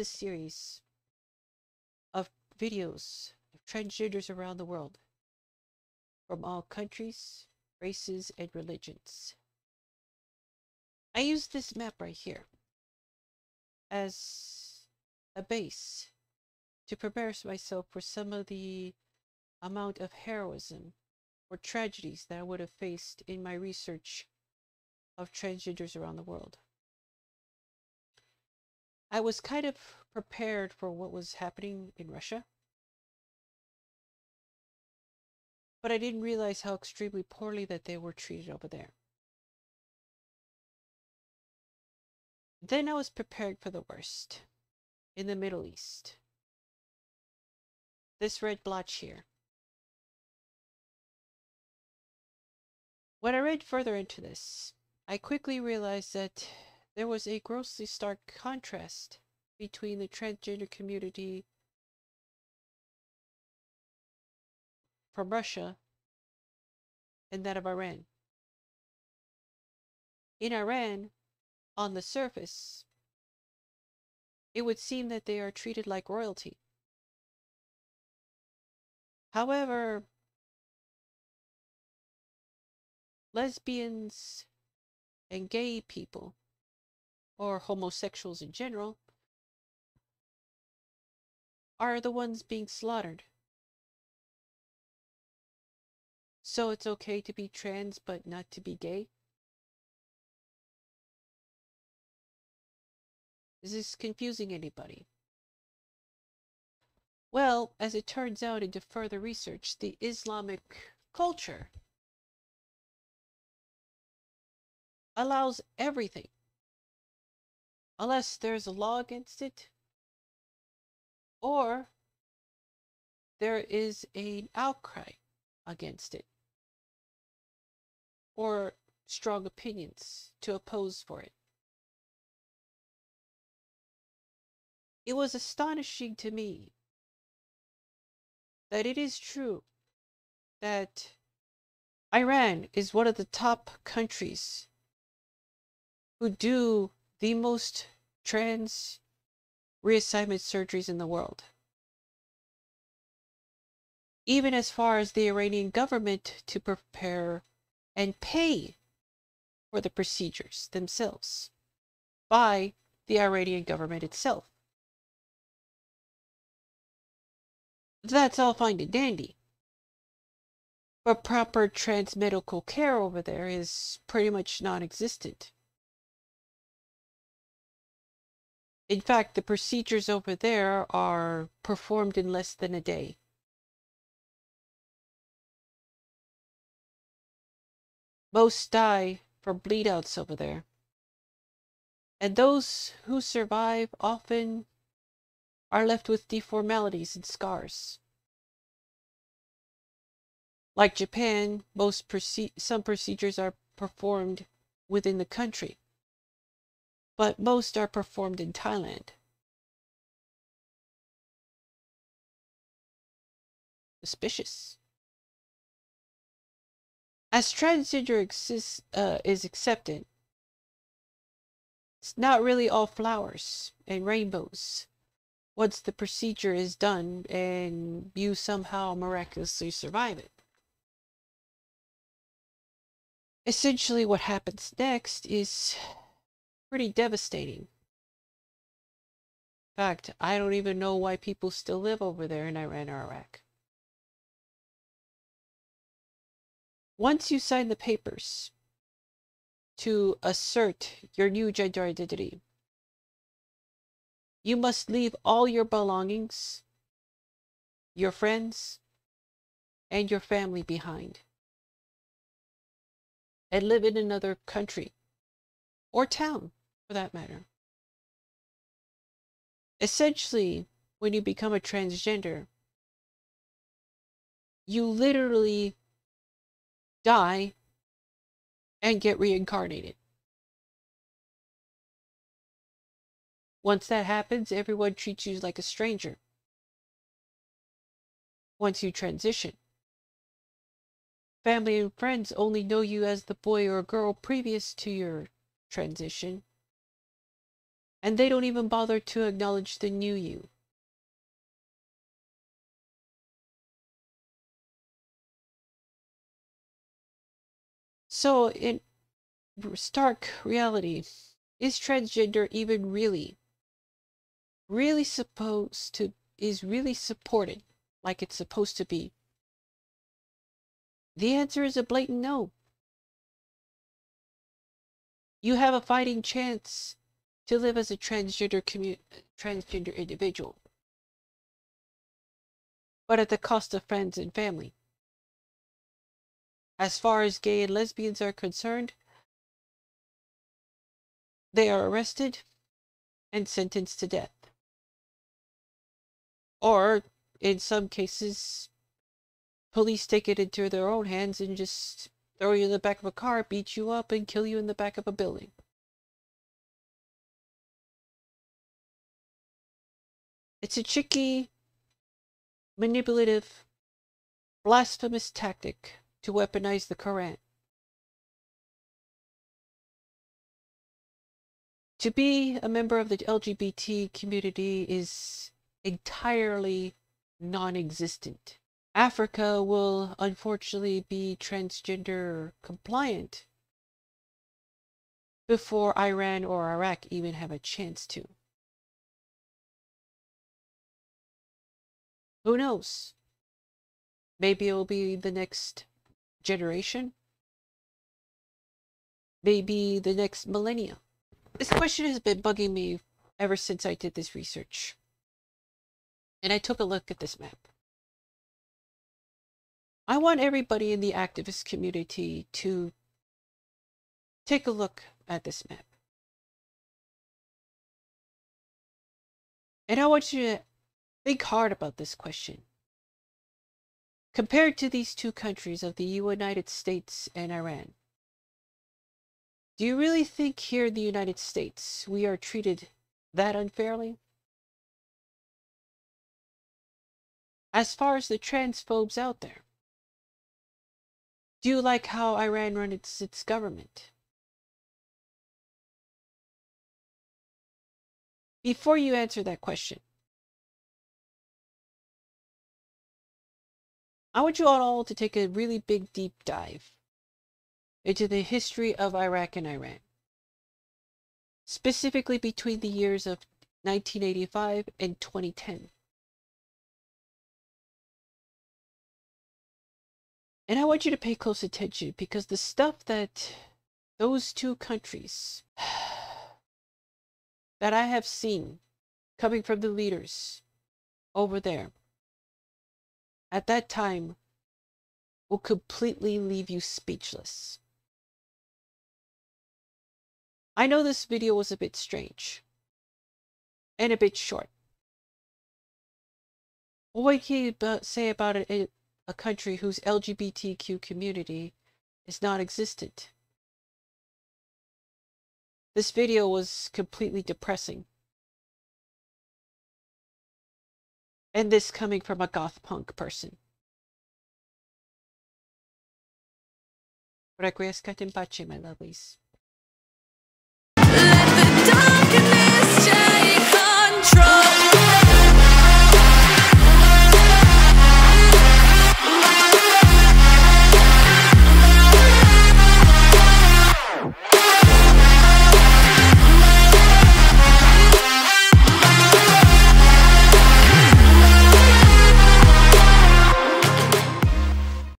this series of videos of transgenders around the world from all countries, races, and religions. I use this map right here as a base to prepare myself for some of the amount of heroism or tragedies that I would have faced in my research of transgenders around the world. I was kind of prepared for what was happening in Russia, but I didn't realize how extremely poorly that they were treated over there. Then I was prepared for the worst in the Middle East. This red blotch here. When I read further into this, I quickly realized that there was a grossly stark contrast between the transgender community from Russia and that of Iran. In Iran, on the surface, it would seem that they are treated like royalty. However, lesbians and gay people, or homosexuals in general, are the ones being slaughtered. So it's okay to be trans but not to be gay? Is this confusing anybody? Well, as it turns out into further research, the Islamic culture allows everything, unless there's a law against it, or there is an outcry against it, or strong opinions to oppose for it. It was astonishing to me that it is true that Iran is one of the top countries who do the most trans reassignment surgeries in the world. Even as far as the Iranian government to prepare and pay for the procedures themselves by the Iranian government itself. That's all fine and dandy. But proper trans medical care over there is pretty much non-existent. In fact, the procedures over there are performed in less than a day. Most die from bleed-outs over there. And those who survive often are left with deformalities and scars. Like Japan, some procedures are performed within the country, but most are performed in Thailand. Suspicious. As transgender is accepted, it's not really all flowers and rainbows once the procedure is done and you somehow miraculously survive it. Essentially, what happens next is pretty devastating. In fact, I don't even know why people still live over there in Iran or Iraq. Once you sign the papers to assert your new gender identity, you must leave all your belongings, your friends, and your family behind, and live in another country, or town, for that matter. Essentially, when you become a transgender, you literally die and get reincarnated. Once that happens, everyone treats you like a stranger. Once you transition, family and friends only know you as the boy or girl previous to your transition, And they don't even bother to acknowledge the new you. So, in stark reality, is transgender even really supposed to, is really supported like it's supposed to be? The answer is a blatant no. You have a fighting chance to live as a transgender individual, but at the cost of friends and family. As far as gay and lesbians are concerned, they are arrested and sentenced to death. Or, in some cases, police take it into their own hands and just throw you in the back of a car, beat you up, and kill you in the back of a building. It's a tricky, manipulative, blasphemous tactic to weaponize the Quran. To be a member of the LGBT community is entirely non-existent. Africa will unfortunately be transgender compliant before Iran or Iraq even have a chance to. Who knows? Maybe it will be the next generation. Maybe the next millennia. This question has been bugging me ever since I did this research. And I took a look at this map. I want everybody in the activist community to take a look at this map. And I want you to think hard about this question. Compared to these two countries of the United States and Iran, do you really think here in the United States we are treated that unfairly? As far as the transphobes out there, do you like how Iran runs its government? Before you answer that question, I want you all to take a really big deep dive into the history of Iraq and Iran, specifically between the years of 1985 and 2010. And I want you to pay close attention because the stuff that those two countries that I have seen coming from the leaders over there at that time will completely leave you speechless. I know this video was a bit strange and a bit short. What can you say about a country whose LGBTQ community is non-existent? This video was completely depressing. And this coming from a goth punk person. Requiescat in pace, my lovelies.